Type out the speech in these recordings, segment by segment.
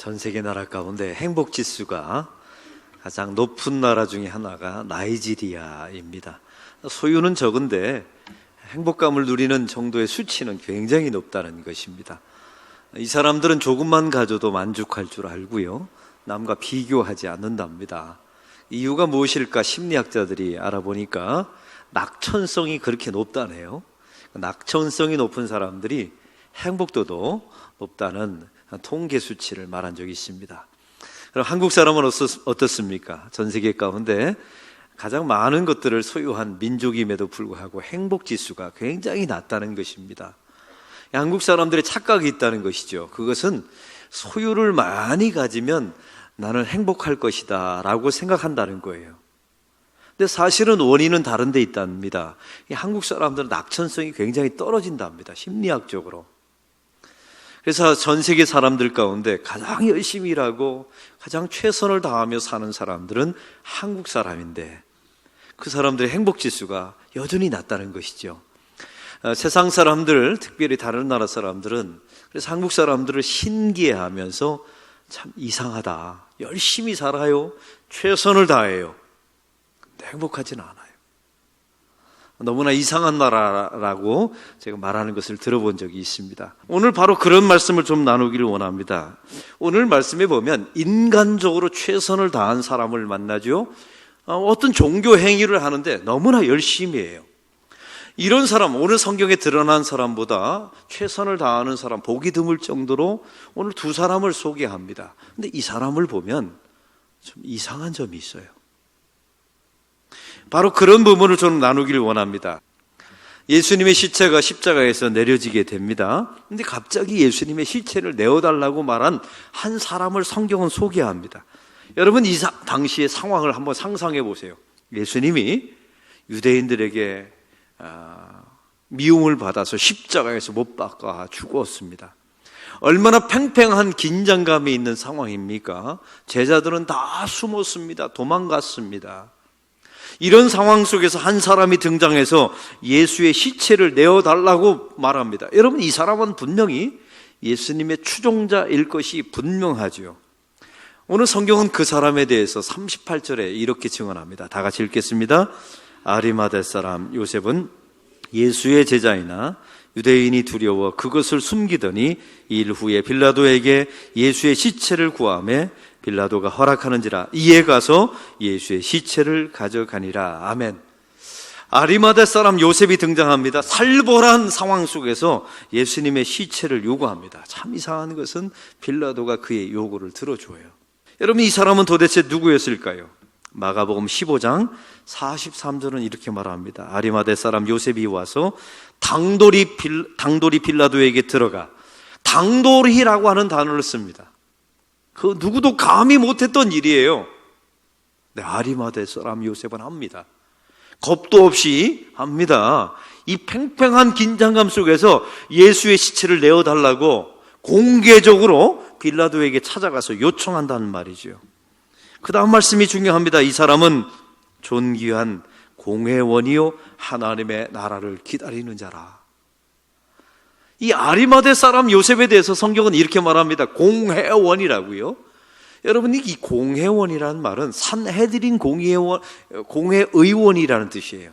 전 세계 나라 가운데 행복 지수가 가장 높은 나라 중에 하나가 나이지리아입니다. 소유는 적은데 행복감을 누리는 정도의 수치는 굉장히 높다는 것입니다. 이 사람들은 조금만 가져도 만족할 줄 알고요, 남과 비교하지 않는답니다. 이유가 무엇일까 심리학자들이 알아보니까 낙천성이 그렇게 높다네요. 낙천성이 높은 사람들이 행복도도 높다는 통계 수치를 말한 적이 있습니다. 그럼 한국 사람은 어떻습니까? 전 세계 가운데 가장 많은 것들을 소유한 민족임에도 불구하고 행복 지수가 굉장히 낮다는 것입니다. 한국 사람들의 착각이 있다는 것이죠. 그것은 소유를 많이 가지면 나는 행복할 것이다 라고 생각한다는 거예요. 근데 사실은 원인은 다른 데 있답니다. 한국 사람들은 낙천성이 굉장히 떨어진답니다, 심리학적으로. 그래서 전 세계 사람들 가운데 가장 열심히 일하고 가장 최선을 다하며 사는 사람들은 한국 사람인데 그 사람들의 행복지수가 여전히 낮다는 것이죠. 세상 사람들, 특별히 다른 나라 사람들은 그래서 한국 사람들을 신기해하면서 참 이상하다, 열심히 살아요, 최선을 다해요, 근데 행복하지는 않아요. 너무나 이상한 나라라고 제가 말하는 것을 들어본 적이 있습니다. 오늘 바로 그런 말씀을 좀 나누기를 원합니다. 오늘 말씀에 보면 인간적으로 최선을 다한 사람을 만나죠. 어떤 종교 행위를 하는데 너무나 열심히 해요. 이런 사람, 오늘 성경에 드러난 사람보다 최선을 다하는 사람 보기 드물 정도로 오늘 두 사람을 소개합니다. 근데 이 사람을 보면 좀 이상한 점이 있어요. 바로 그런 부분을 저는 나누기를 원합니다. 예수님의 시체가 십자가에서 내려지게 됩니다. 근데 갑자기 예수님의 시체를 내어달라고 말한 한 사람을 성경은 소개합니다. 여러분, 이 당시의 상황을 한번 상상해 보세요. 예수님이 유대인들에게 미움을 받아서 십자가에서 못 박아 죽었습니다. 얼마나 팽팽한 긴장감이 있는 상황입니까? 제자들은 다 숨었습니다. 도망갔습니다. 이런 상황 속에서 한 사람이 등장해서 예수의 시체를 내어달라고 말합니다. 여러분, 이 사람은 분명히 예수님의 추종자일 것이 분명하죠. 오늘 성경은 그 사람에 대해서 38절에 이렇게 증언합니다. 다 같이 읽겠습니다. 아리마대 사람 요셉은 예수의 제자이나 유대인이 두려워 그것을 숨기더니 일 후에 빌라도에게 예수의 시체를 구하매 빌라도가 허락하는지라 이에 가서 예수의 시체를 가져가니라. 아멘. 아리마대 사람 요셉이 등장합니다. 살벌한 상황 속에서 예수님의 시체를 요구합니다. 참 이상한 것은 빌라도가 그의 요구를 들어줘요. 여러분, 이 사람은 도대체 누구였을까요? 마가복음 15장 43절은 이렇게 말합니다. 아리마대 사람 요셉이 와서 당돌이 빌라도에게 들어가, 당돌이라고 하는 단어를 씁니다. 그 누구도 감히 못했던 일이에요. 네, 아리마대 사람 요셉은 합니다. 겁도 없이 합니다. 이 팽팽한 긴장감 속에서 예수의 시체를 내어달라고 공개적으로 빌라도에게 찾아가서 요청한다는 말이죠. 그 다음 말씀이 중요합니다. 이 사람은 존귀한 공회원이요 하나님의 나라를 기다리는 자라. 이 아리마대 사람 요셉에 대해서 성경은 이렇게 말합니다. 공회원이라고요. 여러분, 이 공회원이라는 말은 산헤드린 공회의원이라는 뜻이에요.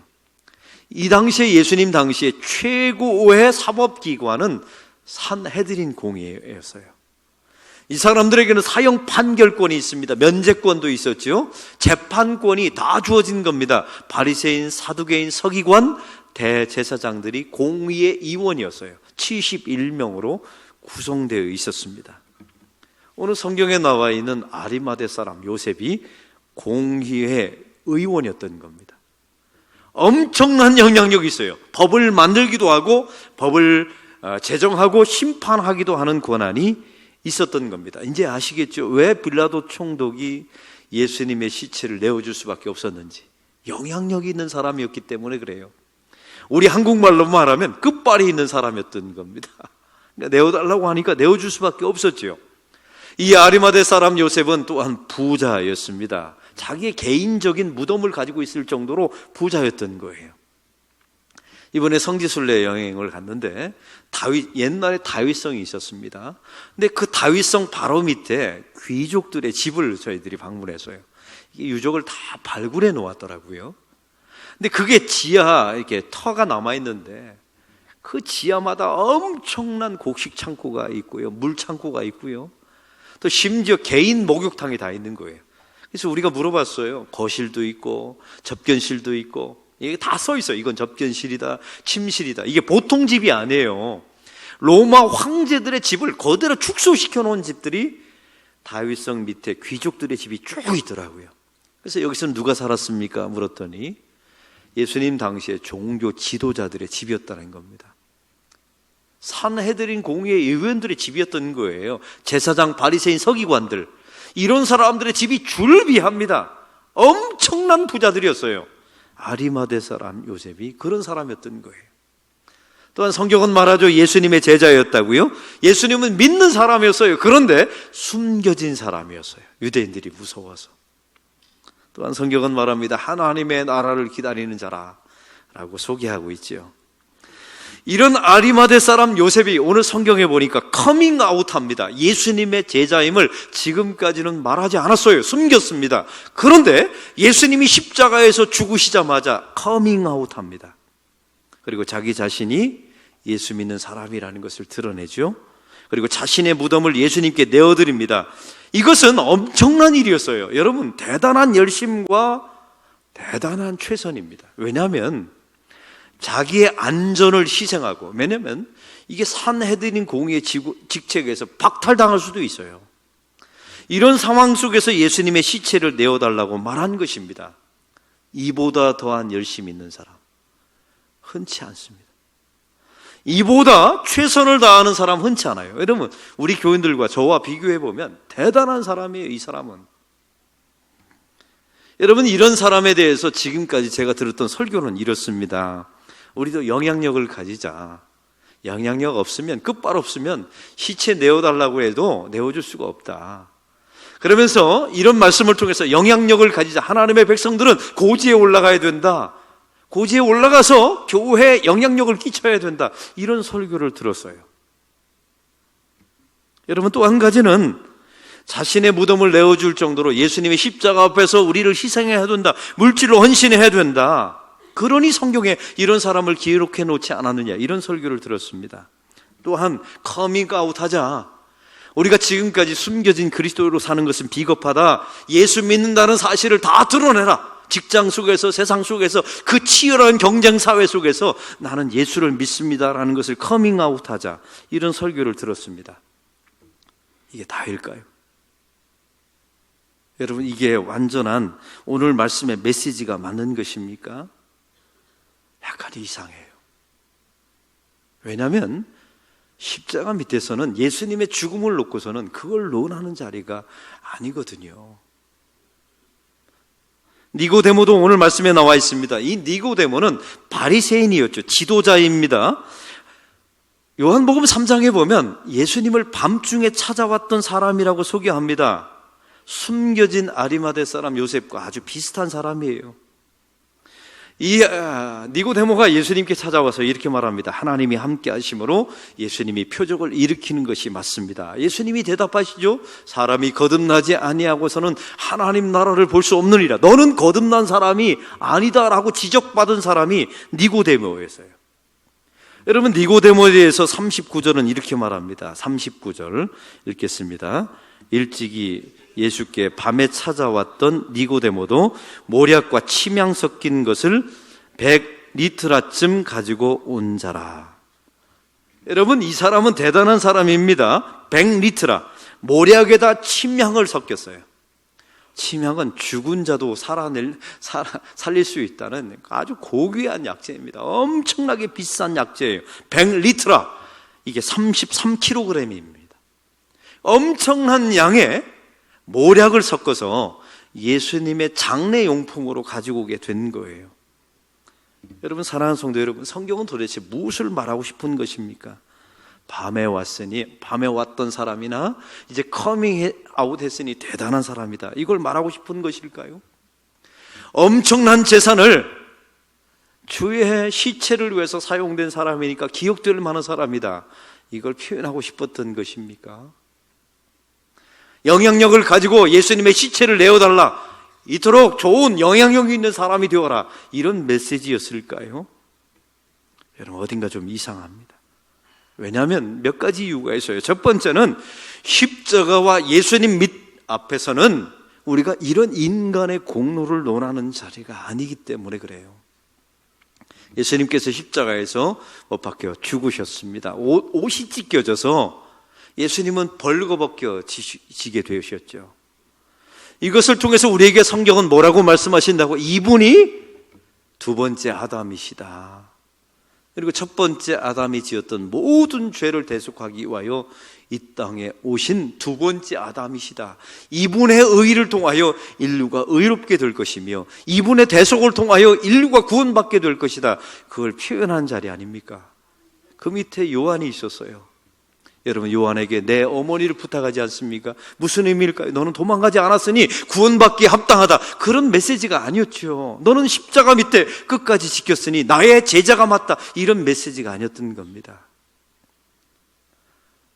이 당시에, 예수님 당시에 최고의 사법기관은 산헤드린 공회였어요. 이 사람들에게는 사형 판결권이 있습니다. 면제권도 있었죠. 재판권이 다 주어진 겁니다. 바리새인, 사두개인, 서기관, 대제사장들이 공의의 의원이었어요. 71명으로 구성되어 있었습니다. 오늘 성경에 나와 있는 아리마대 사람 요셉이 공의회 의원이었던 겁니다. 엄청난 영향력이 있어요. 법을 만들기도 하고 법을 제정하고 심판하기도 하는 권한이 있었던 겁니다. 이제 아시겠죠? 왜 빌라도 총독이 예수님의 시체를 내어줄 수밖에 없었는지. 영향력이 있는 사람이었기 때문에 그래요. 우리 한국말로 말하면 끝발이 있는 사람이었던 겁니다. 그러니까 내어달라고 하니까 내어줄 수밖에 없었죠. 이 아리마대 사람 요셉은 또한 부자였습니다. 자기의 개인적인 무덤을 가지고 있을 정도로 부자였던 거예요. 이번에 성지순례 여행을 갔는데 옛날에 다윗성이 있었습니다. 근데 그 다윗성 바로 밑에 귀족들의 집을 저희들이 방문했어요. 이게 유적을 다 발굴해 놓았더라고요. 근데 그게 지하 이렇게 터가 남아 있는데 그 지하마다 엄청난 곡식 창고가 있고요, 물 창고가 있고요, 또 심지어 개인 목욕탕이 다 있는 거예요. 그래서 우리가 물어봤어요. 거실도 있고 접견실도 있고, 이게 다 써 있어요. 이건 접견실이다, 침실이다. 이게 보통 집이 아니에요. 로마 황제들의 집을 그대로 축소시켜 놓은 집들이 다윗성 밑에 귀족들의 집이 쭉 있더라고요. 그래서 여기서 누가 살았습니까? 물었더니 예수님 당시에 종교 지도자들의 집이었다는 겁니다. 산헤드린 공의회 의원들의 집이었던 거예요. 제사장, 바리새인, 서기관들, 이런 사람들의 집이 줄비합니다. 엄청난 부자들이었어요. 아리마대 사람 요셉이 그런 사람이었던 거예요. 또한 성경은 말하죠. 예수님의 제자였다고요. 예수님은 믿는 사람이었어요. 그런데 숨겨진 사람이었어요. 유대인들이 무서워서. 또한 성경은 말합니다. 하나님의 나라를 기다리는 자라라고 소개하고 있죠. 이런 아리마대 사람 요셉이 오늘 성경에 보니까 커밍아웃합니다. 예수님의 제자임을 지금까지는 말하지 않았어요. 숨겼습니다. 그런데 예수님이 십자가에서 죽으시자마자 커밍아웃합니다. 그리고 자기 자신이 예수 믿는 사람이라는 것을 드러내죠. 그리고 자신의 무덤을 예수님께 내어드립니다. 이것은 엄청난 일이었어요. 여러분, 대단한 열심과 대단한 최선입니다. 왜냐하면 자기의 안전을 희생하고, 왜냐하면 이게 산헤드린 공의의 직책에서 박탈당할 수도 있어요. 이런 상황 속에서 예수님의 시체를 내어달라고 말한 것입니다. 이보다 더한 열심 있는 사람 흔치 않습니다. 이보다 최선을 다하는 사람 흔치 않아요. 여러분, 우리 교인들과 저와 비교해보면 대단한 사람이에요. 이 사람은. 여러분, 이런 사람에 대해서 지금까지 제가 들었던 설교는 이렇습니다. 우리도 영향력을 가지자. 영향력 없으면, 끝발 없으면 시체 내어달라고 해도 내어줄 수가 없다. 그러면서 이런 말씀을 통해서 영향력을 가지자. 하나님의 백성들은 고지에 올라가야 된다. 고지에 올라가서 교회에 영향력을 끼쳐야 된다. 이런 설교를 들었어요. 여러분, 또 한 가지는 자신의 무덤을 내어줄 정도로 예수님의 십자가 앞에서 우리를 희생해야 된다. 물질로 헌신해야 된다. 그러니 성경에 이런 사람을 기록해 놓지 않았느냐, 이런 설교를 들었습니다. 또한 커밍아웃하자. 우리가 지금까지 숨겨진 그리스도로 사는 것은 비겁하다. 예수 믿는다는 사실을 다 드러내라. 직장 속에서, 세상 속에서, 그 치열한 경쟁 사회 속에서 나는 예수를 믿습니다라는 것을 커밍아웃하자. 이런 설교를 들었습니다. 이게 다일까요? 여러분, 이게 완전한 오늘 말씀의 메시지가 맞는 것입니까? 약간 이상해요. 왜냐하면 십자가 밑에서는 예수님의 죽음을 놓고서는 그걸 논하는 자리가 아니거든요. 니고데모도 오늘 말씀에 나와 있습니다. 이 니고데모는 바리새인이었죠. 지도자입니다. 요한복음 3장에 보면 예수님을 밤중에 찾아왔던 사람이라고 소개합니다. 숨겨진 아리마대 사람 요셉과 아주 비슷한 사람이에요. 이 니고데모가 예수님께 찾아와서 이렇게 말합니다. 하나님이 함께 하심으로 예수님이 표적을 일으키는 것이 맞습니다. 예수님이 대답하시죠. 사람이 거듭나지 아니하고서는 하나님 나라를 볼 수 없느니라. 너는 거듭난 사람이 아니다라고 지적받은 사람이 니고데모였어요. 여러분, 니고데모에 대해서 39절은 이렇게 말합니다. 39절 읽겠습니다. 일찍이 예수께 밤에 찾아왔던 니고데모도 모략과 침향 섞인 것을 100리트라쯤 가지고 온 자라. 여러분, 이 사람은 대단한 사람입니다. 100리트라. 모략에다 침향을 섞였어요. 침향은 죽은 자도 살릴 수 있다는 아주 고귀한 약재입니다. 엄청나게 비싼 약재예요. 100리트라. 이게 33kg입니다. 엄청난 양의 모략을 섞어서 예수님의 장례용품으로 가지고 오게 된 거예요. 여러분, 사랑하는 성도 여러분, 성경은 도대체 무엇을 말하고 싶은 것입니까? 밤에 왔으니, 밤에 왔던 사람이나 이제 커밍아웃 했으니 대단한 사람이다, 이걸 말하고 싶은 것일까요? 엄청난 재산을 주의 시체를 위해서 사용된 사람이니까 기억될 만한 사람이다, 이걸 표현하고 싶었던 것입니까? 영향력을 가지고 예수님의 시체를 내어달라, 이토록 좋은 영향력이 있는 사람이 되어라, 이런 메시지였을까요? 여러분, 어딘가 좀 이상합니다. 왜냐하면 몇 가지 이유가 있어요. 첫 번째는 십자가와 예수님 밑 앞에서는 우리가 이런 인간의 공로를 논하는 자리가 아니기 때문에 그래요. 예수님께서 십자가에서 못 박혀 죽으셨습니다. 옷이 찢겨져서 예수님은 벌거벗겨지게 되셨죠. 이것을 통해서 우리에게 성경은 뭐라고 말씀하신다고? 이분이 두 번째 아담이시다. 그리고 첫 번째 아담이 지었던 모든 죄를 대속하기 위하여 이 땅에 오신 두 번째 아담이시다. 이분의 의를 통하여 인류가 의롭게 될 것이며 이분의 대속을 통하여 인류가 구원받게 될 것이다. 그걸 표현한 자리 아닙니까? 그 밑에 요한이 있었어요. 여러분, 요한에게 내 어머니를 부탁하지 않습니까? 무슨 의미일까요? 너는 도망가지 않았으니 구원받기에 합당하다, 그런 메시지가 아니었죠. 너는 십자가 밑에 끝까지 지켰으니 나의 제자가 맞다, 이런 메시지가 아니었던 겁니다.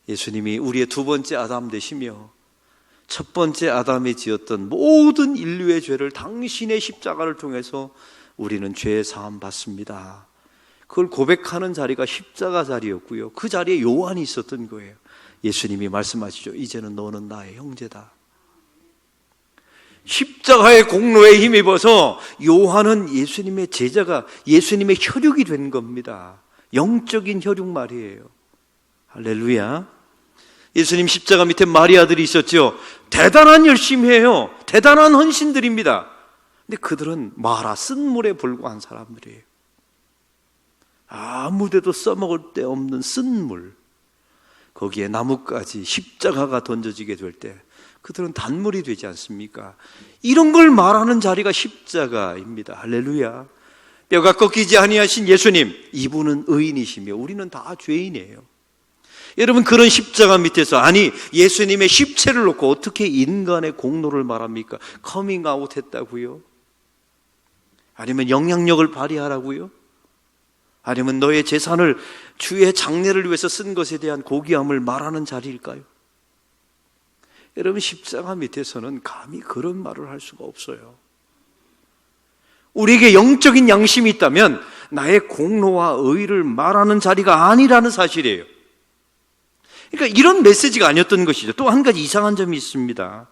예수님이 우리의 두 번째 아담 되시며 첫 번째 아담이 지었던 모든 인류의 죄를 당신의 십자가를 통해서 우리는 죄 사함 받습니다, 그걸 고백하는 자리가 십자가 자리였고요. 그 자리에 요한이 있었던 거예요. 예수님이 말씀하시죠. 이제는 너는 나의 형제다. 십자가의 공로에 힘입어서 요한은 예수님의 제자가, 예수님의 혈육이 된 겁니다. 영적인 혈육 말이에요. 할렐루야. 예수님 십자가 밑에 마리아들이 있었죠. 대단한 열심이에요. 대단한 헌신들입니다. 근데 그들은 마라 쓴물에 불과한 사람들이에요. 아무데도 써먹을 데 없는 쓴물, 거기에 나뭇가지, 십자가가 던져지게 될 때 그들은 단물이 되지 않습니까? 이런 걸 말하는 자리가 십자가입니다. 할렐루야. 뼈가 꺾이지 아니하신 예수님, 이분은 의인이시며 우리는 다 죄인이에요. 여러분, 그런 십자가 밑에서, 아니 예수님의 십체를 놓고 어떻게 인간의 공로를 말합니까? 커밍아웃 했다고요? 아니면 영향력을 발휘하라고요? 아니면 너의 재산을 주의 장례를 위해서 쓴 것에 대한 고귀함을 말하는 자리일까요? 여러분, 십자가 밑에서는 감히 그런 말을 할 수가 없어요. 우리에게 영적인 양심이 있다면 나의 공로와 의를 말하는 자리가 아니라는 사실이에요. 그러니까 이런 메시지가 아니었던 것이죠. 또 한 가지 이상한 점이 있습니다.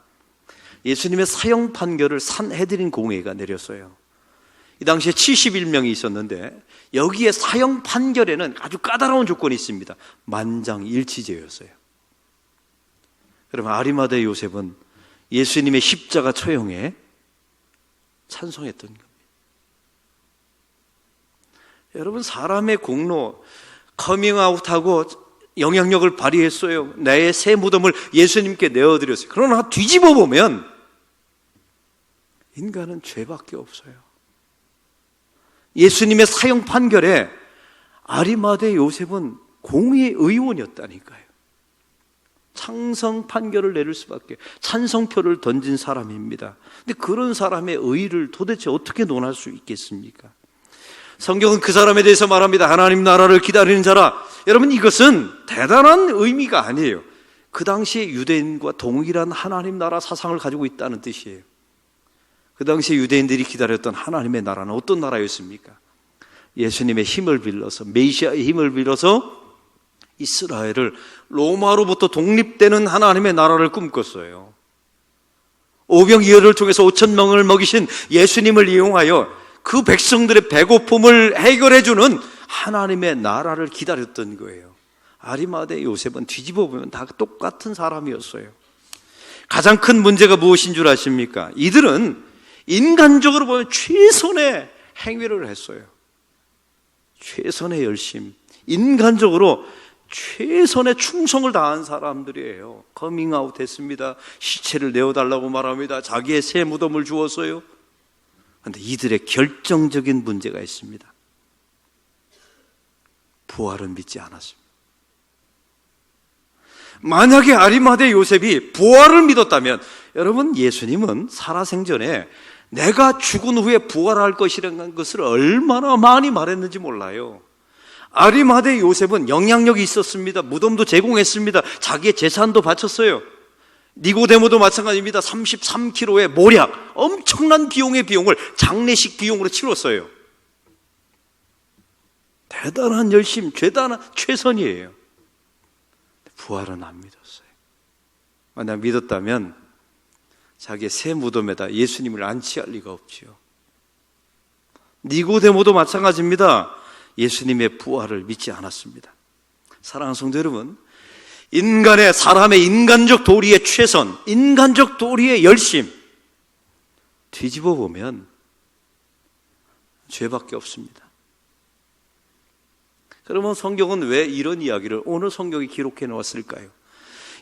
예수님의 사형 판결을 산헤드린 공회가 내렸어요. 이 당시에 71명이 있었는데 여기에 사형 판결에는 아주 까다로운 조건이 있습니다. 만장일치제였어요. 여러분, 아리마대 요셉은 예수님의 십자가 처형에 찬성했던 겁니다. 여러분, 사람의 공로, 커밍아웃하고 영향력을 발휘했어요. 나의 새 무덤을 예수님께 내어드렸어요. 그러나 뒤집어 보면 인간은 죄밖에 없어요. 예수님의 사형 판결에 아리마대 요셉은 공의의 의원이었다니까요. 찬성 판결을 내릴 수밖에, 찬성표를 던진 사람입니다. 근데 그런 사람의 의의를 도대체 어떻게 논할 수 있겠습니까? 성경은 그 사람에 대해서 말합니다. 하나님 나라를 기다리는 자라. 여러분, 이것은 대단한 의미가 아니에요. 그 당시에 유대인과 동일한 하나님 나라 사상을 가지고 있다는 뜻이에요. 그 당시에 유대인들이 기다렸던 하나님의 나라는 어떤 나라였습니까? 예수님의 힘을 빌려서, 메시아의 힘을 빌려서 이스라엘을 로마로부터 독립되는 하나님의 나라를 꿈꿨어요. 오병이어를 통해서 5,000명을 먹이신 예수님을 이용하여 그 백성들의 배고픔을 해결해주는 하나님의 나라를 기다렸던 거예요. 아리마대 요셉은 뒤집어 보면 다 똑같은 사람이었어요. 가장 큰 문제가 무엇인 줄 아십니까? 이들은 인간적으로 보면 최선의 행위를 했어요. 최선의 열심, 인간적으로 최선의 충성을 다한 사람들이에요. 커밍아웃 했습니다. 시체를 내어달라고 말합니다. 자기의 새 무덤을 주었어요. 그런데 이들의 결정적인 문제가 있습니다. 부활을 믿지 않았습니다. 만약에 아리마대 요셉이 부활을 믿었다면, 여러분, 예수님은 살아생전에 내가 죽은 후에 부활할 것이라는 것을 얼마나 많이 말했는지 몰라요. 아리마대 요셉은 영향력이 있었습니다. 무덤도 제공했습니다. 자기의 재산도 바쳤어요. 니고데모도 마찬가지입니다. 33kg의 모략, 엄청난 비용의 비용을 장례식 비용으로 치렀어요. 대단한 열심, 대단한 최선이에요. 부활은 안 믿었어요. 만약 믿었다면 자기의 새 무덤에다 예수님을 안치할 리가 없지요. 니고데모도 마찬가지입니다. 예수님의 부활을 믿지 않았습니다. 사랑하는 성도 여러분, 사람의 인간적 도리의 최선, 인간적 도리의 열심 뒤집어 보면 죄밖에 없습니다. 그러면 성경은 왜 이런 이야기를 오늘 성경에 기록해 놓았을까요?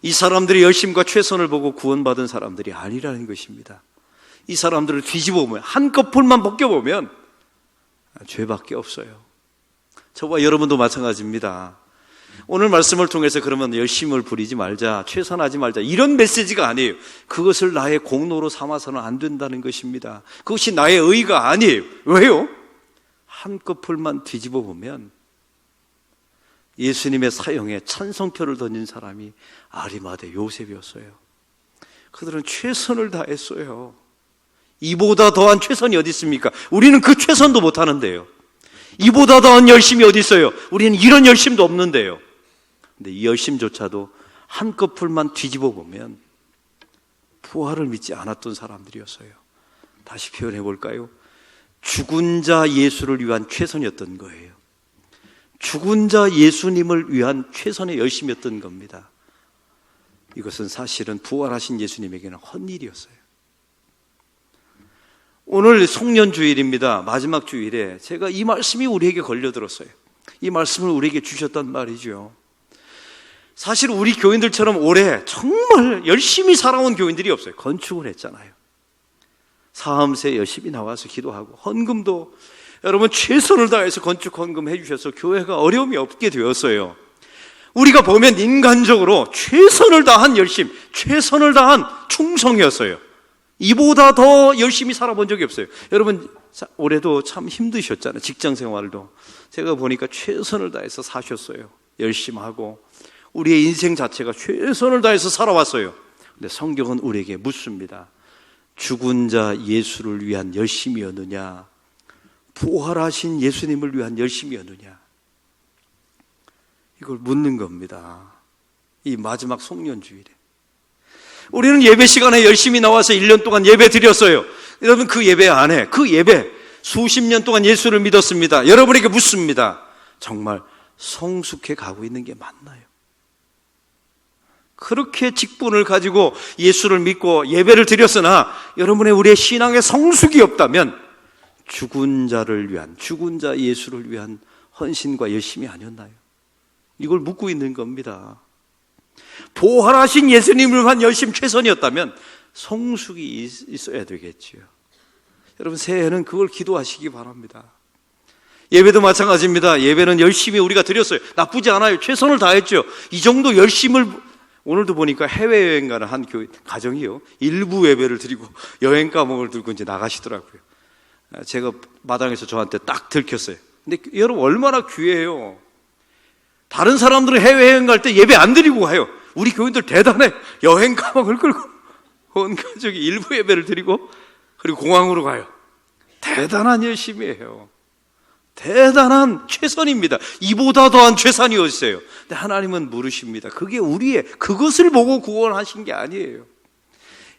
이 사람들의 열심과 최선을 보고 구원받은 사람들이 아니라는 것입니다. 이 사람들을 뒤집어 보면, 한꺼풀만 벗겨보면 죄밖에 없어요. 저와 여러분도 마찬가지입니다. 오늘 말씀을 통해서 그러면 열심을 부리지 말자, 최선하지 말자, 이런 메시지가 아니에요. 그것을 나의 공로로 삼아서는 안 된다는 것입니다. 그것이 나의 의가 아니에요. 왜요? 한꺼풀만 뒤집어 보면 예수님의 사형에 찬성표를 던진 사람이 아리마대 요셉이었어요. 그들은 최선을 다했어요. 이보다 더한 최선이 어디 있습니까? 우리는 그 최선도 못 하는데요. 이보다 더한 열심이 어디 있어요? 우리는 이런 열심도 없는데요. 근데 이 열심조차도 한꺼풀만 뒤집어 보면 부활을 믿지 않았던 사람들이었어요. 다시 표현해 볼까요? 죽은 자 예수를 위한 최선이었던 거예요. 죽은 자 예수님을 위한 최선의 열심이었던 겁니다. 이것은 사실은 부활하신 예수님에게는 헛일이었어요. 오늘 송년주일입니다. 마지막 주일에 제가 이 말씀이 우리에게 걸려들었어요. 이 말씀을 우리에게 주셨단 말이죠. 사실 우리 교인들처럼 올해 정말 열심히 살아온 교인들이 없어요. 건축을 했잖아요. 사암새 열심히 나와서 기도하고, 헌금도 여러분 최선을 다해서 건축 헌금 해주셔서 교회가 어려움이 없게 되었어요. 우리가 보면 인간적으로 최선을 다한 열심, 최선을 다한 충성이었어요. 이보다 더 열심히 살아본 적이 없어요. 여러분 올해도 참 힘드셨잖아요. 직장 생활도 제가 보니까 최선을 다해서 사셨어요. 열심히 하고 우리의 인생 자체가 최선을 다해서 살아왔어요. 근데 성경은 우리에게 묻습니다. 죽은 자 예수를 위한 열심이었느냐, 부활하신 예수님을 위한 열심이었느냐, 이걸 묻는 겁니다. 이 마지막 송년주일에 우리는 예배 시간에 열심히 나와서 1년 동안 예배 드렸어요. 여러분 그 예배 안에, 그 예배 수십 년 동안 예수를 믿었습니다. 여러분에게 묻습니다. 정말 성숙해 가고 있는 게 맞나요? 그렇게 직분을 가지고 예수를 믿고 예배를 드렸으나 여러분의 우리의 신앙에 성숙이 없다면 죽은 자를 위한, 죽은 자 예수를 위한 헌신과 열심이 아니었나요? 이걸 묻고 있는 겁니다. 부활하신 예수님을 위한 열심 최선이었다면 성숙이 있어야 되겠지요. 여러분 새해에는 그걸 기도하시기 바랍니다. 예배도 마찬가지입니다. 예배는 열심히 우리가 드렸어요. 나쁘지 않아요. 최선을 다했죠. 이 정도 열심을, 오늘도 보니까 해외여행 가는 한 가정이요, 일부 예배를 드리고 여행 까먹을 들고 이제 나가시더라고요. 제가 마당에서 저한테 딱 들켰어요. 근데 여러분 얼마나 귀해요. 다른 사람들은 해외여행 갈 때 예배 안 드리고 가요. 우리 교인들 대단해. 여행 가방을 끌고 온 가족이 일부 예배를 드리고 그리고 공항으로 가요. 대단한 열심이에요. 대단한 최선입니다. 이보다 더한 최선이 어딨어요? 근데 하나님은 물으십니다. 그게 그것을 보고 구원하신 게 아니에요.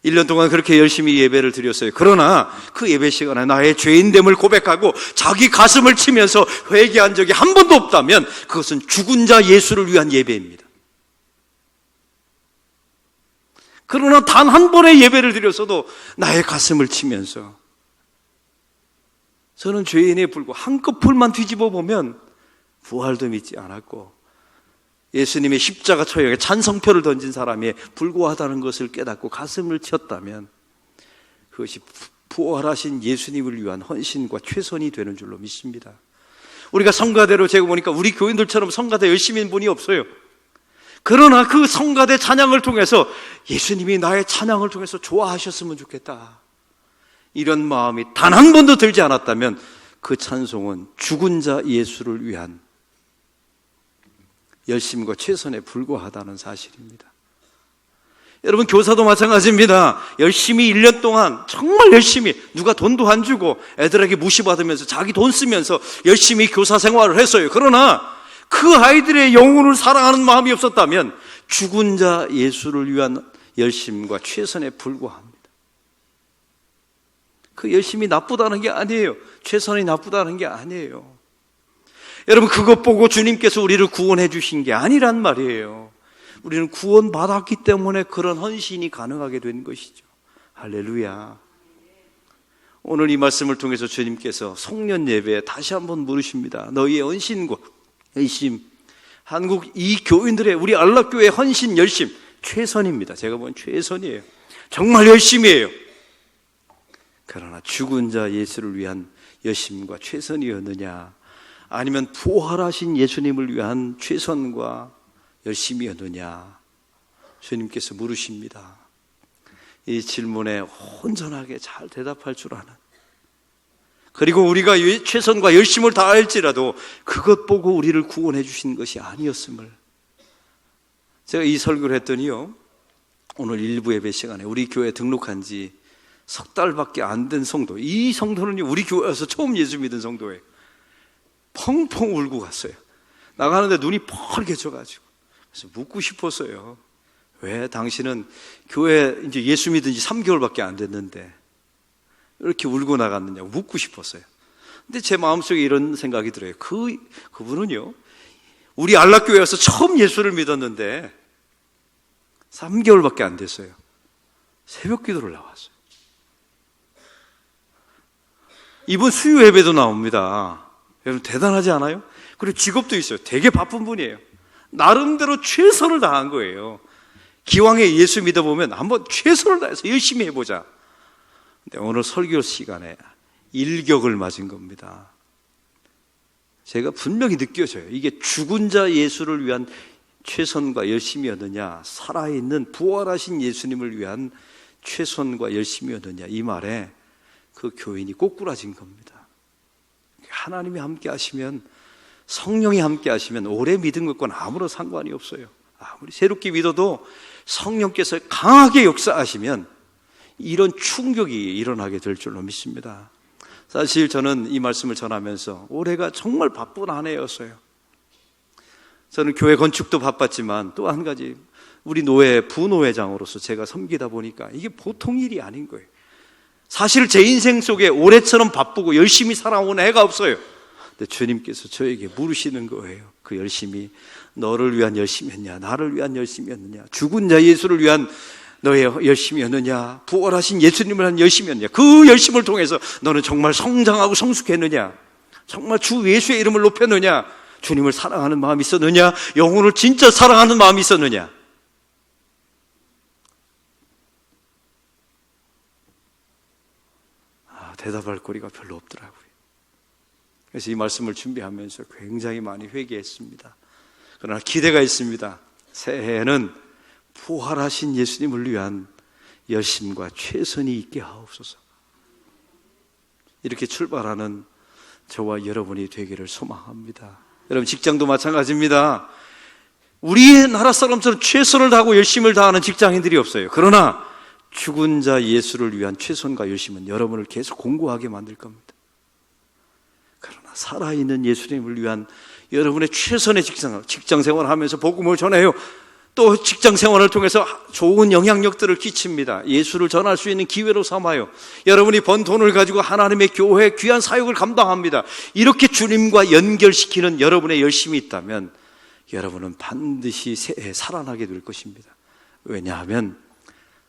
1년 동안 그렇게 열심히 예배를 드렸어요. 그러나 그 예배 시간에 나의 죄인됨을 고백하고 자기 가슴을 치면서 회개한 적이 한 번도 없다면 그것은 죽은 자 예수를 위한 예배입니다. 그러나 단 한 번의 예배를 드렸어도 나의 가슴을 치면서, 저는 죄인에 불고 한꺼풀만 뒤집어 보면 부활도 믿지 않았고 예수님의 십자가 처형에 찬성표를 던진 사람에 불과하다는 것을 깨닫고 가슴을 쳤다면 그것이 부활하신 예수님을 위한 헌신과 최선이 되는 줄로 믿습니다. 우리가 성가대로 제가 보니까 우리 교인들처럼 성가대 열심인 분이 없어요. 그러나 그 성가대 찬양을 통해서 예수님이 나의 찬양을 통해서 좋아하셨으면 좋겠다. 이런 마음이 단 한 번도 들지 않았다면 그 찬송은 죽은 자 예수를 위한 열심과 최선에 불과하다는 사실입니다. 여러분, 교사도 마찬가지입니다. 열심히 1년 동안 정말 열심히, 누가 돈도 안 주고 애들에게 무시받으면서 자기 돈 쓰면서 열심히 교사 생활을 했어요. 그러나 그 아이들의 영혼을 사랑하는 마음이 없었다면 죽은 자 예수를 위한 열심과 최선에 불과합니다. 그 열심이 나쁘다는 게 아니에요. 최선이 나쁘다는 게 아니에요. 여러분, 그것 보고 주님께서 우리를 구원해 주신 게 아니란 말이에요. 우리는 구원받았기 때문에 그런 헌신이 가능하게 된 것이죠. 할렐루야. 오늘 이 말씀을 통해서 주님께서 송년 예배에 다시 한번 물으십니다. 너희의 헌신과 열심, 한국 이 교인들의, 우리 안락교회의 헌신 열심 최선입니다. 제가 보기엔 최선이에요. 정말 열심이에요. 그러나 죽은 자 예수를 위한 열심과 최선이었느냐, 아니면 부활하신 예수님을 위한 최선과 열심이었느냐, 주님께서 물으십니다. 이 질문에 온전하게 잘 대답할 줄 아는, 그리고 우리가 최선과 열심을 다할지라도 그것 보고 우리를 구원해 주신 것이 아니었음을. 제가 이 설교를 했더니요, 오늘 일부 예배 시간에 우리 교회에 등록한 지 석 달밖에 안 된 성도, 이 성도는 우리 교회에서 처음 예수 믿은 성도예요. 펑펑 울고 갔어요. 나가는데 눈이 펄개져가지고. 그래서 묻고 싶었어요. 왜 당신은 교회 이제 예수 믿은 지 3개월밖에 안 됐는데 이렇게 울고 나갔느냐고 묻고 싶었어요. 근데 제 마음속에 이런 생각이 들어요. 그분은요, 우리 안락교회에서 처음 예수를 믿었는데 3개월밖에 안 됐어요. 새벽 기도를 나왔어요. 이분 수요 예배도 나옵니다. 여러분, 대단하지 않아요? 그리고 직업도 있어요. 되게 바쁜 분이에요. 나름대로 최선을 다한 거예요. 기왕에 예수 믿어보면 한번 최선을 다해서 열심히 해보자. 근데 오늘 설교 시간에 일격을 맞은 겁니다. 제가 분명히 느껴져요. 이게 죽은 자 예수를 위한 최선과 열심이었느냐, 살아있는 부활하신 예수님을 위한 최선과 열심이었느냐, 이 말에 그 교인이 꼬꾸라진 겁니다. 하나님이 함께 하시면, 성령이 함께 하시면 오래 믿은 것과는 아무런 상관이 없어요. 아무리 새롭게 믿어도 성령께서 강하게 역사하시면 이런 충격이 일어나게 될 줄로 믿습니다. 사실 저는 이 말씀을 전하면서 올해가 정말 바쁜 한 해였어요. 저는 교회 건축도 바빴지만 또 한 가지, 우리 노회 부노회장으로서 제가 섬기다 보니까 이게 보통 일이 아닌 거예요. 사실 제 인생 속에 올해처럼 바쁘고 열심히 살아온 해가 없어요. 근데 주님께서 저에게 물으시는 거예요. 그 열심이 너를 위한 열심이었냐, 나를 위한 열심이었느냐, 죽은 자 예수를 위한 너의 열심이었느냐, 부활하신 예수님을 위한 열심이었느냐, 그 열심을 통해서 너는 정말 성장하고 성숙했느냐, 정말 주 예수의 이름을 높였느냐, 주님을 사랑하는 마음이 있었느냐, 영혼을 진짜 사랑하는 마음이 있었느냐. 대답할 거리가 별로 없더라고요. 그래서 이 말씀을 준비하면서 굉장히 많이 회개했습니다. 그러나 기대가 있습니다. 새해에는 부활하신 예수님을 위한 열심과 최선이 있게 하옵소서. 이렇게 출발하는 저와 여러분이 되기를 소망합니다. 여러분, 직장도 마찬가지입니다. 우리나라 사람처럼 최선을 다하고 열심을 다하는 직장인들이 없어요. 그러나 죽은 자 예수를 위한 최선과 열심은 여러분을 계속 공고하게 만들 겁니다. 그러나 살아있는 예수님을 위한 여러분의 최선의 직장 생활을 하면서 복음을 전해요. 또 직장 생활을 통해서 좋은 영향력들을 끼칩니다. 예수를 전할 수 있는 기회로 삼아요. 여러분이 번 돈을 가지고 하나님의 교회에 귀한 사역을 감당합니다. 이렇게 주님과 연결시키는 여러분의 열심이 있다면 여러분은 반드시 새해 살아나게 될 것입니다. 왜냐하면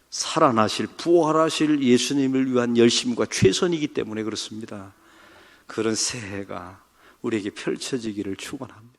살아나실, 부활하실 예수님을 위한 열심과 최선이기 때문에 그렇습니다. 그런 새해가 우리에게 펼쳐지기를 축원합니다.